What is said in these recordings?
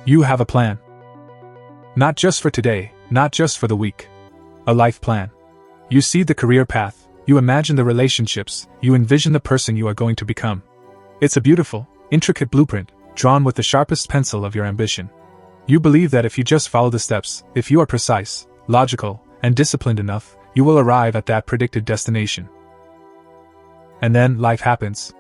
You have a plan. Not just for today, not just for the week. A life plan. You see the career path, you imagine the relationships, you envision the person you are going to become. It's a beautiful, intricate blueprint, drawn with the sharpest pencil of your ambition. You believe that if you just follow the steps, if you are precise, logical, and disciplined enough, you will arrive at that predicted destination. And then life happens.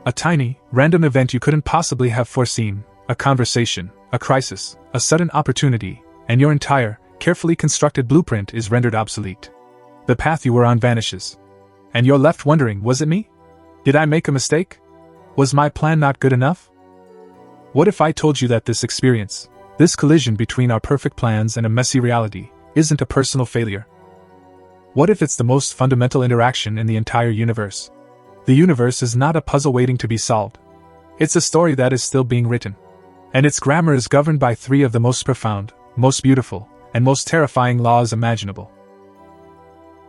A tiny, random event you couldn't possibly have foreseen, a conversation, a crisis, a sudden opportunity, and your entire, carefully constructed blueprint is rendered obsolete. The path you were on vanishes. And you're left wondering, was it me? Did I make a mistake? Was my plan not good enough? What if I told you that this experience, this collision between our perfect plans and a messy reality, isn't a personal failure? What if it's the most fundamental interaction in the entire universe? The universe is not a puzzle waiting to be solved. It's a story that is still being written. And its grammar is governed by three of the most profound, most beautiful, and most terrifying laws imaginable.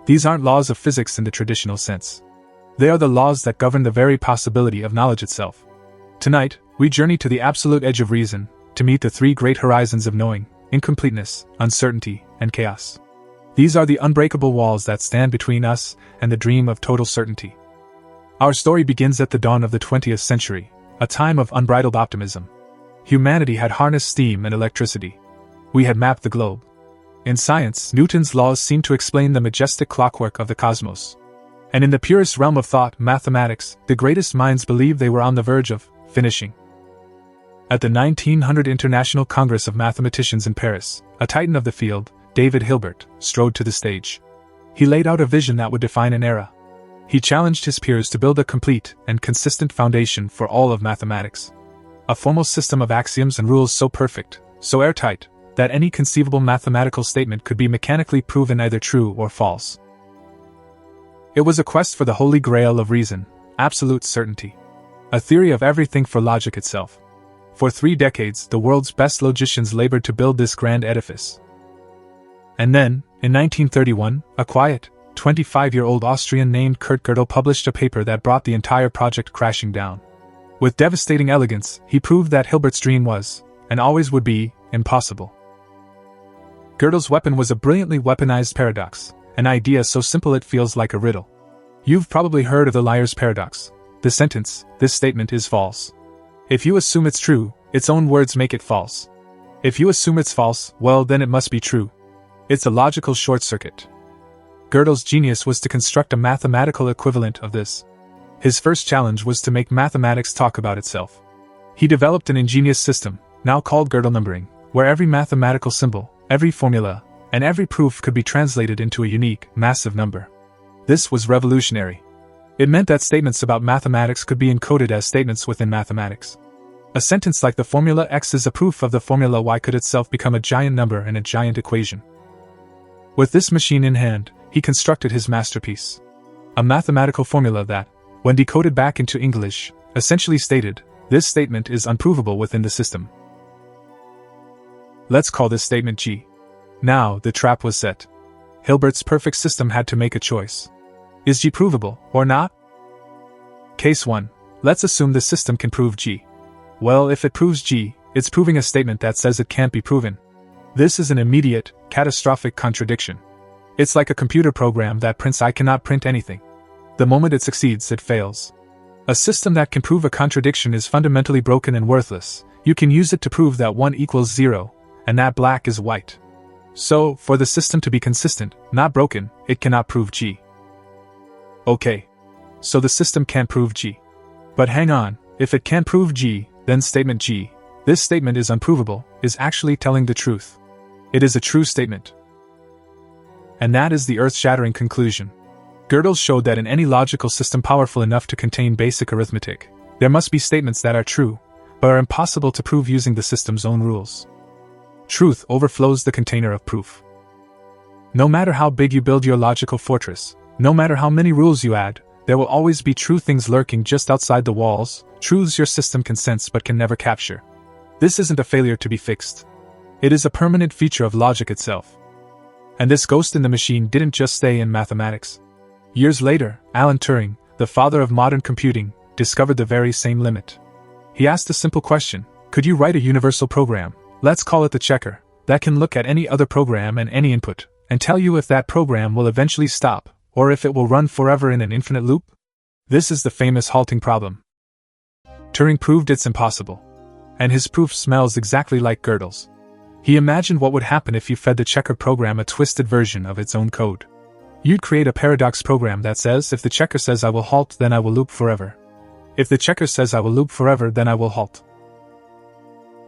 These aren't laws of physics in the traditional sense. They are the laws that govern the very possibility of knowledge itself. Tonight, we journey to the absolute edge of reason, to meet the three great horizons of knowing: incompleteness, uncertainty, and chaos. These are the unbreakable walls that stand between us and the dream of total certainty. Our story begins at the dawn of the 20th century, a time of unbridled optimism. Humanity had harnessed steam and electricity. We had mapped the globe. In science, Newton's laws seemed to explain the majestic clockwork of the cosmos. And in the purest realm of thought, mathematics, the greatest minds believed they were on the verge of finishing. At the 1900 International Congress of Mathematicians in Paris, a titan of the field, David Hilbert, strode to the stage. He laid out a vision that would define an era. He challenged his peers to build a complete and consistent foundation for all of mathematics. A formal system of axioms and rules so perfect, so airtight, that any conceivable mathematical statement could be mechanically proven either true or false. It was a quest for the holy grail of reason, absolute certainty. A theory of everything for logic itself. For 3 decades, the world's best logicians labored to build this grand edifice. And then, in 1931, a quiet, 25-year-old Austrian named Kurt Gödel published a paper that brought the entire project crashing down. With devastating elegance, he proved that Hilbert's dream was, and always would be, impossible. Gödel's weapon was a brilliantly weaponized paradox, an idea so simple it feels like a riddle. You've probably heard of the liar's paradox. The sentence, "This statement is false." If you assume it's true, its own words make it false. If you assume it's false, well, then it must be true. It's a logical short circuit. Gödel's genius was to construct a mathematical equivalent of this. His first challenge was to make mathematics talk about itself. He developed an ingenious system, now called Gödel numbering, where every mathematical symbol, every formula, and every proof could be translated into a unique, massive number. This was revolutionary. It meant that statements about mathematics could be encoded as statements within mathematics. A sentence like "the formula X is a proof of the formula Y" could itself become a giant number and a giant equation. With this machine in hand, he constructed his masterpiece. A mathematical formula that, when decoded back into English, essentially stated, "This statement is unprovable within the system." Let's call this statement G. Now, the trap was set. Hilbert's perfect system had to make a choice. Is G provable, or not? Case 1. Let's assume the system can prove G. Well, if it proves G, it's proving a statement that says it can't be proven. This is an immediate, catastrophic contradiction. It's like a computer program that prints "I cannot print anything." The moment it succeeds, it fails. A system that can prove a contradiction is fundamentally broken and worthless. You can use it to prove that 1 equals 0, and that black is white. So, for the system to be consistent, not broken, it cannot prove G. Okay. So the system can't prove G. But hang on, if it can't prove G, then statement G, "This statement is unprovable," is actually telling the truth. It is a true statement. And that is the earth-shattering conclusion. Gödel showed that in any logical system powerful enough to contain basic arithmetic, there must be statements that are true, but are impossible to prove using the system's own rules. Truth overflows the container of proof. No matter how big you build your logical fortress, no matter how many rules you add, there will always be true things lurking just outside the walls, truths your system can sense but can never capture. This isn't a failure to be fixed. It is a permanent feature of logic itself. And this ghost in the machine didn't just stay in mathematics. Years later, Alan Turing, the father of modern computing, discovered the very same limit. He asked a simple question: Could you write a universal program, let's call it the checker, that can look at any other program and any input, and tell you if that program will eventually stop, or if it will run forever in an infinite loop? This is the famous halting problem. Turing proved it's impossible. And his proof smells exactly like Gödel's. He imagined what would happen if you fed the checker program a twisted version of its own code. You'd create a paradox program that says, if the checker says I will halt, then I will loop forever. If the checker says I will loop forever, then I will halt.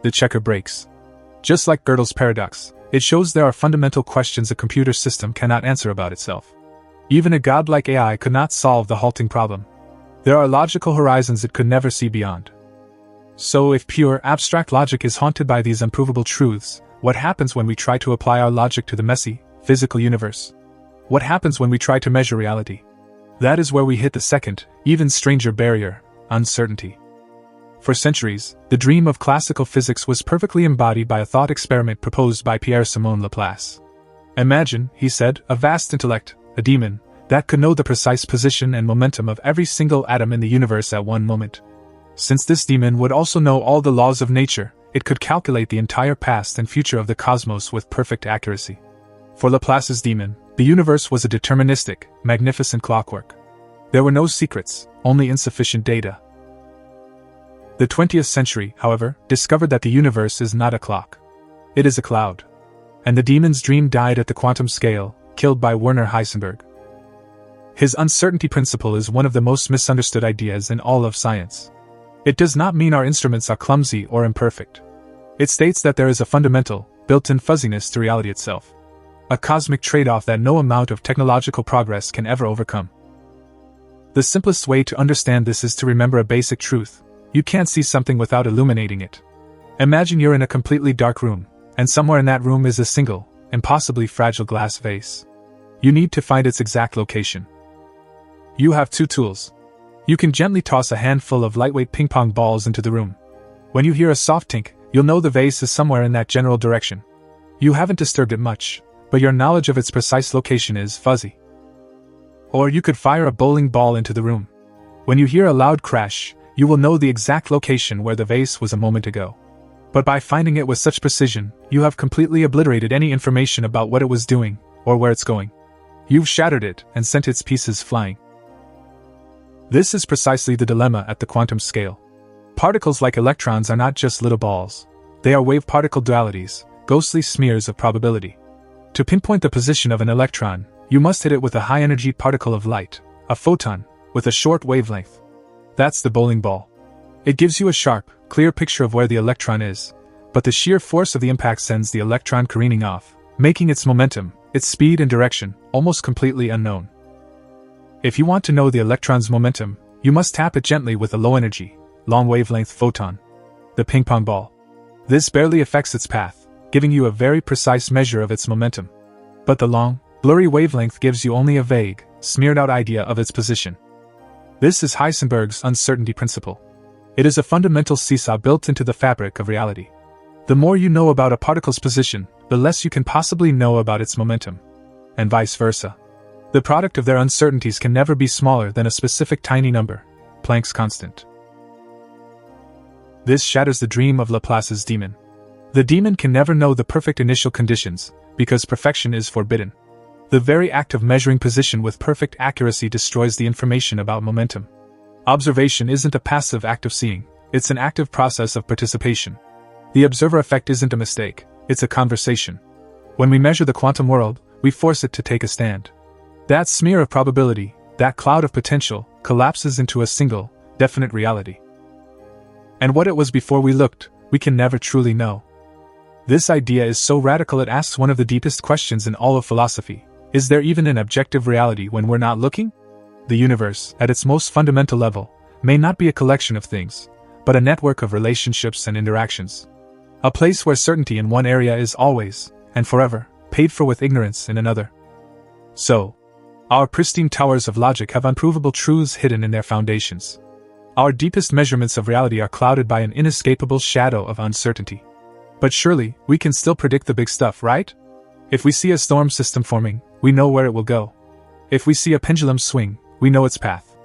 The checker breaks. Just like Gödel's paradox, it shows there are fundamental questions a computer system cannot answer about itself. Even a godlike AI could not solve the halting problem. There are logical horizons it could never see beyond. So if pure, abstract logic is haunted by these unprovable truths, what happens when we try to apply our logic to the messy, physical universe? What happens when we try to measure reality? That is where we hit the second, even stranger barrier, uncertainty. For centuries, the dream of classical physics was perfectly embodied by a thought experiment proposed by Pierre-Simon Laplace. Imagine, he said, a vast intellect, a demon, that could know the precise position and momentum of every single atom in the universe at one moment. Since this demon would also know all the laws of nature, it could calculate the entire past and future of the cosmos with perfect accuracy. For Laplace's demon, the universe was a deterministic, magnificent clockwork. There were no secrets, only insufficient data. The 20th century, however, discovered that the universe is not a clock. It is a cloud. And the demon's dream died at the quantum scale, killed by Werner Heisenberg. His uncertainty principle is one of the most misunderstood ideas in all of science. It does not mean our instruments are clumsy or imperfect. It states that there is a fundamental, built-in fuzziness to reality itself. A cosmic trade-off that no amount of technological progress can ever overcome. The simplest way to understand this is to remember a basic truth: you can't see something without illuminating it. Imagine you're in a completely dark room, and somewhere in that room is a single, impossibly fragile glass vase. You need to find its exact location. You have two tools. You can gently toss a handful of lightweight ping-pong balls into the room. When you hear a soft tink, you'll know the vase is somewhere in that general direction. You haven't disturbed it much, but your knowledge of its precise location is fuzzy. Or you could fire a bowling ball into the room. When you hear a loud crash, you will know the exact location where the vase was a moment ago. But by finding it with such precision, you have completely obliterated any information about what it was doing, or where it's going. You've shattered it and sent its pieces flying. This is precisely the dilemma at the quantum scale. Particles like electrons are not just little balls. They are wave-particle dualities, ghostly smears of probability. To pinpoint the position of an electron, you must hit it with a high-energy particle of light, a photon, with a short wavelength. That's the bowling ball. It gives you a sharp, clear picture of where the electron is, but the sheer force of the impact sends the electron careening off, making its momentum, its speed and direction, almost completely unknown. If you want to know the electron's momentum, you must tap it gently with a low-energy, long-wavelength photon, the ping-pong ball. This barely affects its path, giving you a very precise measure of its momentum. But the long, blurry wavelength gives you only a vague, smeared-out idea of its position. This is Heisenberg's uncertainty principle. It is a fundamental seesaw built into the fabric of reality. The more you know about a particle's position, the less you can possibly know about its momentum. And vice versa. The product of their uncertainties can never be smaller than a specific tiny number, Planck's constant. This shatters the dream of Laplace's demon. The demon can never know the perfect initial conditions, because perfection is forbidden. The very act of measuring position with perfect accuracy destroys the information about momentum. Observation isn't a passive act of seeing, it's an active process of participation. The observer effect isn't a mistake, it's a conversation. When we measure the quantum world, we force it to take a stand. That smear of probability, that cloud of potential, collapses into a single, definite reality. And what it was before we looked, we can never truly know. This idea is so radical it asks one of the deepest questions in all of philosophy. Is there even an objective reality when we're not looking? The universe, at its most fundamental level, may not be a collection of things, but a network of relationships and interactions. A place where certainty in one area is always, and forever, paid for with ignorance in another. So, our pristine towers of logic have unprovable truths hidden in their foundations. Our deepest measurements of reality are clouded by an inescapable shadow of uncertainty. But surely, we can still predict the big stuff, right? If we see a storm system forming, we know where it will go. If we see a pendulum swing, we know its path.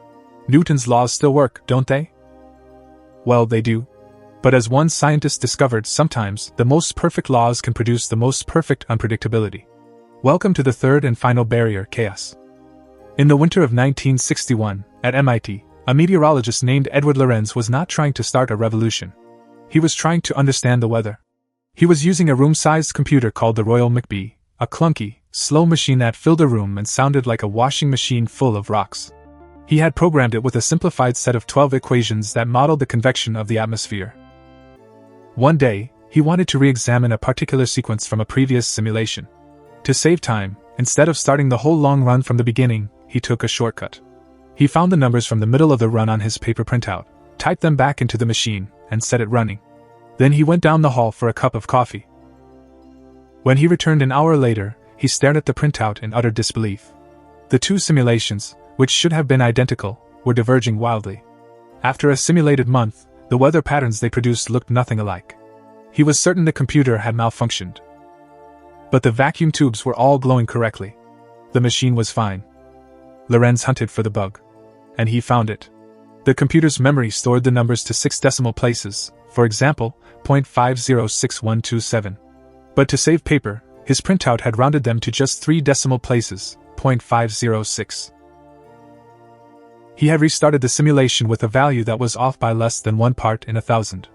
Newton's laws still work, don't they? Well, they do. But as one scientist discovered, sometimes the most perfect laws can produce the most perfect unpredictability. Welcome to the third and final barrier, chaos. In the winter of 1961, at MIT, a meteorologist named Edward Lorenz was not trying to start a revolution. He was trying to understand the weather. He was using a room-sized computer called the Royal McBee, a clunky, slow machine that filled a room and sounded like a washing machine full of rocks. He had programmed it with a simplified set of 12 equations that modeled the convection of the atmosphere. One day, he wanted to re-examine a particular sequence from a previous simulation. To save time, instead of starting the whole long run from the beginning, he took a shortcut. He found the numbers from the middle of the run on his paper printout, typed them back into the machine, and set it running. Then he went down the hall for a cup of coffee. When he returned an hour later, he stared at the printout in utter disbelief. The two simulations, which should have been identical, were diverging wildly. After a simulated month, the weather patterns they produced looked nothing alike. He was certain the computer had malfunctioned. But the vacuum tubes were all glowing correctly. The machine was fine. Lorenz hunted for the bug. And he found it. The computer's memory stored the numbers to 6 decimal places, for example, 0.506127. But to save paper, his printout had rounded them to just 3 decimal places, 0.506. He had restarted the simulation with a value that was off by less than 1 part in 1,000.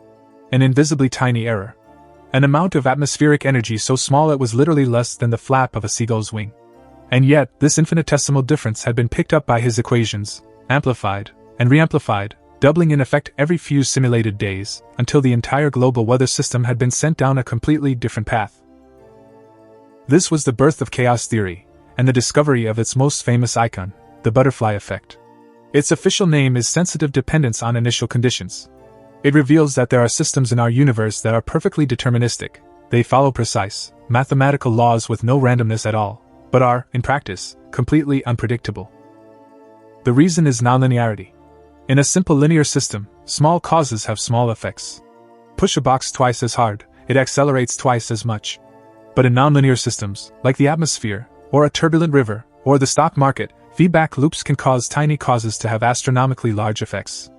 An invisibly tiny error. An amount of atmospheric energy so small it was literally less than the flap of a seagull's wing. And yet, this infinitesimal difference had been picked up by his equations, amplified, and reamplified, doubling in effect every few simulated days, until the entire global weather system had been sent down a completely different path. This was the birth of chaos theory, and the discovery of its most famous icon, the butterfly effect. Its official name is sensitive dependence on initial conditions. It reveals that there are systems in our universe that are perfectly deterministic. They follow precise, mathematical laws with no randomness at all, but are, in practice, completely unpredictable. The reason is nonlinearity. In a simple linear system, small causes have small effects. Push a box twice as hard, it accelerates twice as much. But in nonlinear systems, like the atmosphere, or a turbulent river, or the stock market, feedback loops can cause tiny causes to have astronomically large effects.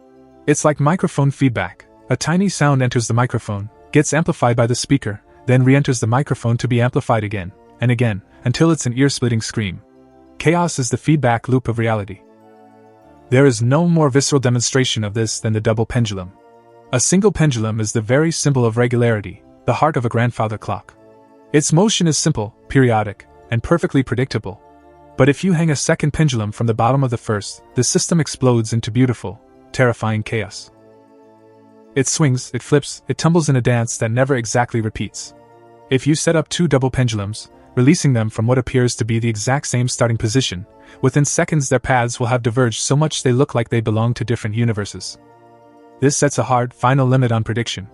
It's like microphone feedback. A tiny sound enters the microphone, gets amplified by the speaker, then re-enters the microphone to be amplified again, and again, until it's an ear-splitting scream. Chaos is the feedback loop of reality. There is no more visceral demonstration of this than the double pendulum. A single pendulum is the very symbol of regularity, the heart of a grandfather clock. Its motion is simple, periodic, and perfectly predictable. But if you hang a second pendulum from the bottom of the first, the system explodes into beautiful, terrifying chaos. It swings, it flips, it tumbles in a dance that never exactly repeats. If you set up 2 double pendulums, releasing them from what appears to be the exact same starting position, within seconds their paths will have diverged so much they look like they belong to different universes. This sets a hard, final limit on prediction.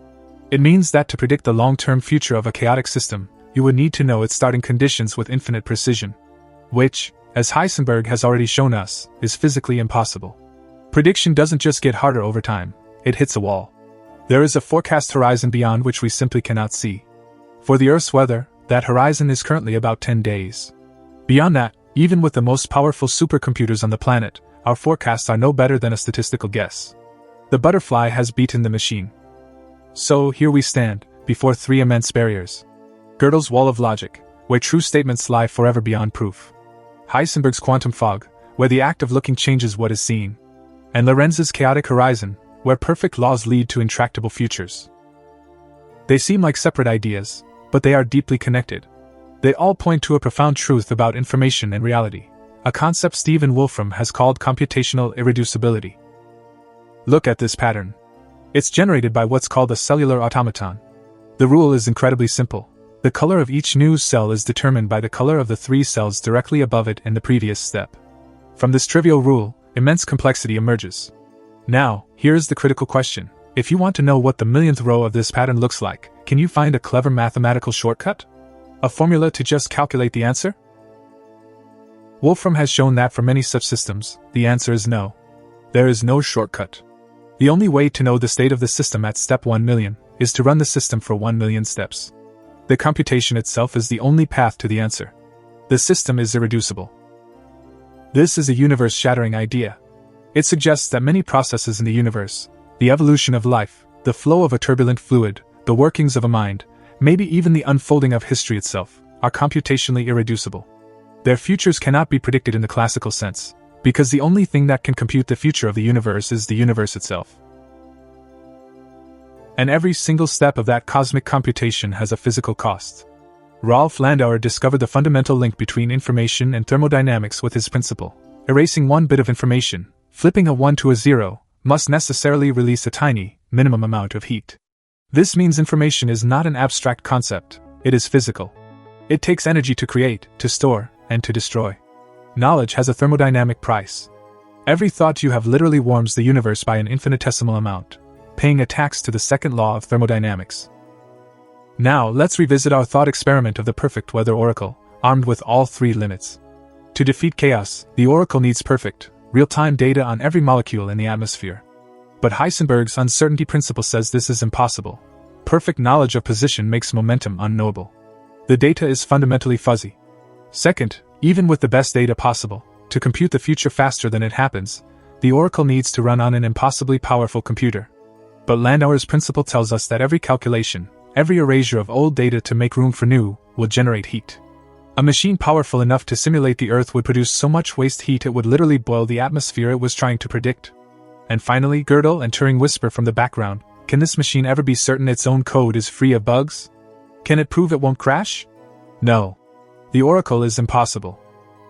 It means that to predict the long-term future of a chaotic system, you would need to know its starting conditions with infinite precision. Which, as Heisenberg has already shown us, is physically impossible. Prediction doesn't just get harder over time, it hits a wall. There is a forecast horizon beyond which we simply cannot see. For the Earth's weather, that horizon is currently about 10 days. Beyond that, even with the most powerful supercomputers on the planet, our forecasts are no better than a statistical guess. The butterfly has beaten the machine. So here we stand, before 3 immense barriers. Gödel's wall of logic, where true statements lie forever beyond proof. Heisenberg's quantum fog, where the act of looking changes what is seen. And Lorenz's chaotic horizon, where perfect laws lead to intractable futures. They seem like separate ideas, but they are deeply connected. They all point to a profound truth about information and reality, a concept Stephen Wolfram has called computational irreducibility. Look at this pattern. It's generated by what's called a cellular automaton. The rule is incredibly simple. The color of each new cell is determined by the color of the 3 cells directly above it in the previous step. From this trivial rule, immense complexity emerges. Now, here is the critical question. If you want to know what the millionth row of this pattern looks like, can you find a clever mathematical shortcut? A formula to just calculate the answer? Wolfram has shown that for many such systems, the answer is no. There is no shortcut. The only way to know the state of the system at step 1 million is to run the system for 1 million steps. The computation itself is the only path to the answer. The system is irreducible. This is a universe-shattering idea. It suggests that many processes in the universe, the evolution of life, The flow of a turbulent fluid, the workings of a mind, maybe even the unfolding of history itself, are computationally irreducible. Their futures cannot be predicted in the classical sense, because the only thing that can compute the future of the universe is the universe itself. And every single step of that cosmic computation has a physical cost. Rolf Landauer discovered the fundamental link between information and thermodynamics with his principle. Erasing one bit of information, flipping a 1 to a 0, must necessarily release a tiny, minimum amount of heat. This means information is not an abstract concept, it is physical. It takes energy to create, to store, and to destroy. Knowledge has a thermodynamic price. Every thought you have literally warms the universe by an infinitesimal amount, paying a tax to the second law of thermodynamics. Now let's revisit our thought experiment of the perfect weather oracle, armed with all three limits. To defeat chaos, the oracle needs perfect, real-time data on every molecule in the atmosphere. But Heisenberg's uncertainty principle says this is impossible. Perfect knowledge of position makes momentum unknowable. The data is fundamentally fuzzy. Second, even with the best data possible, to compute the future faster than it happens, the oracle needs to run on an impossibly powerful computer. But Landauer's principle tells us that every calculation, every erasure of old data to make room for new, will generate heat. A machine powerful enough to simulate the Earth would produce so much waste heat it would literally boil the atmosphere it was trying to predict. And finally, Gödel and Turing whisper from the background, can this machine ever be certain its own code is free of bugs? Can it prove it won't crash? No. The oracle is impossible.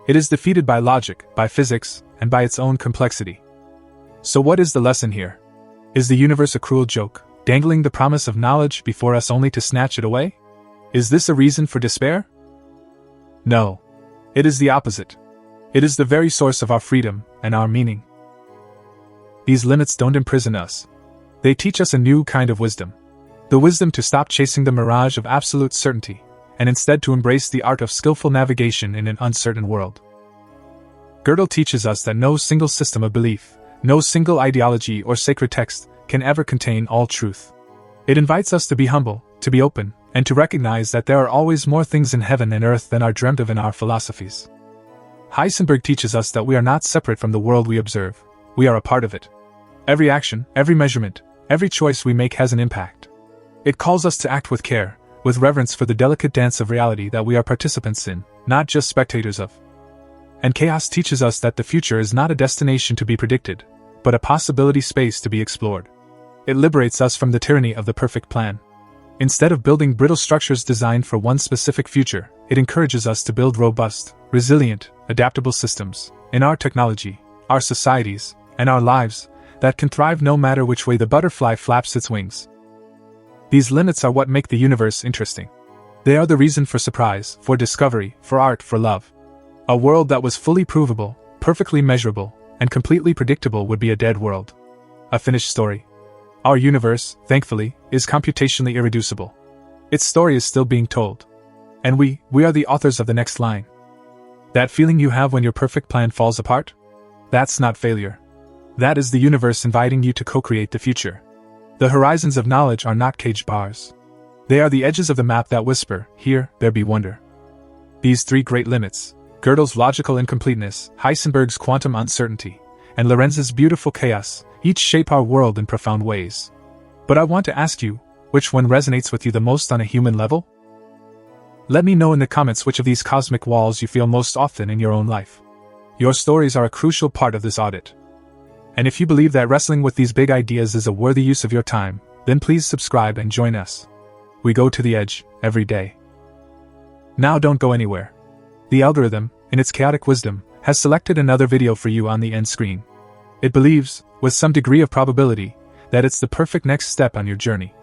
It is defeated by logic, by physics, and by its own complexity. So what is the lesson here? Is the universe a cruel joke, dangling the promise of knowledge before us only to snatch it away? Is this a reason for despair? No. It is the opposite. It is the very source of our freedom and our meaning. These limits don't imprison us. They teach us a new kind of wisdom. The wisdom to stop chasing the mirage of absolute certainty, and instead to embrace the art of skillful navigation in an uncertain world. Gödel teaches us that no single system of belief, no single ideology or sacred text, can ever contain all truth. It invites us to be humble, to be open, and to recognize that there are always more things in heaven and earth than are dreamt of in our philosophies. Heisenberg teaches us that we are not separate from the world we observe, we are a part of it. Every action, every measurement, every choice we make has an impact. It calls us to act with care, with reverence for the delicate dance of reality that we are participants in, not just spectators of. And chaos teaches us that the future is not a destination to be predicted, but a possibility space to be explored. It liberates us from the tyranny of the perfect plan. Instead of building brittle structures designed for one specific future, it encourages us to build robust, resilient, adaptable systems, in our technology, our societies, and our lives, that can thrive no matter which way the butterfly flaps its wings. These limits are what make the universe interesting. They are the reason for surprise, for discovery, for art, for love. A world that was fully provable, perfectly measurable, and completely predictable would be a dead world. A finished story. Our universe, thankfully, is computationally irreducible. Its story is still being told. And we are the authors of the next line. That feeling you have when your perfect plan falls apart? That's not failure. That is the universe inviting you to co-create the future. The horizons of knowledge are not caged bars. They are the edges of the map that whisper, here, there be wonder. These three great limits, Gödel's logical incompleteness, Heisenberg's quantum uncertainty, and Lorenz's beautiful chaos, each shape our world in profound ways. But I want to ask you, which one resonates with you the most on a human level? Let me know in the comments which of these cosmic walls you feel most often in your own life. Your stories are a crucial part of this audit. And if you believe that wrestling with these big ideas is a worthy use of your time, then please subscribe and join us. We go to the edge, every day. Now don't go anywhere. The algorithm, in its chaotic wisdom, has selected another video for you on the end screen. It believes, with some degree of probability, that it's the perfect next step on your journey.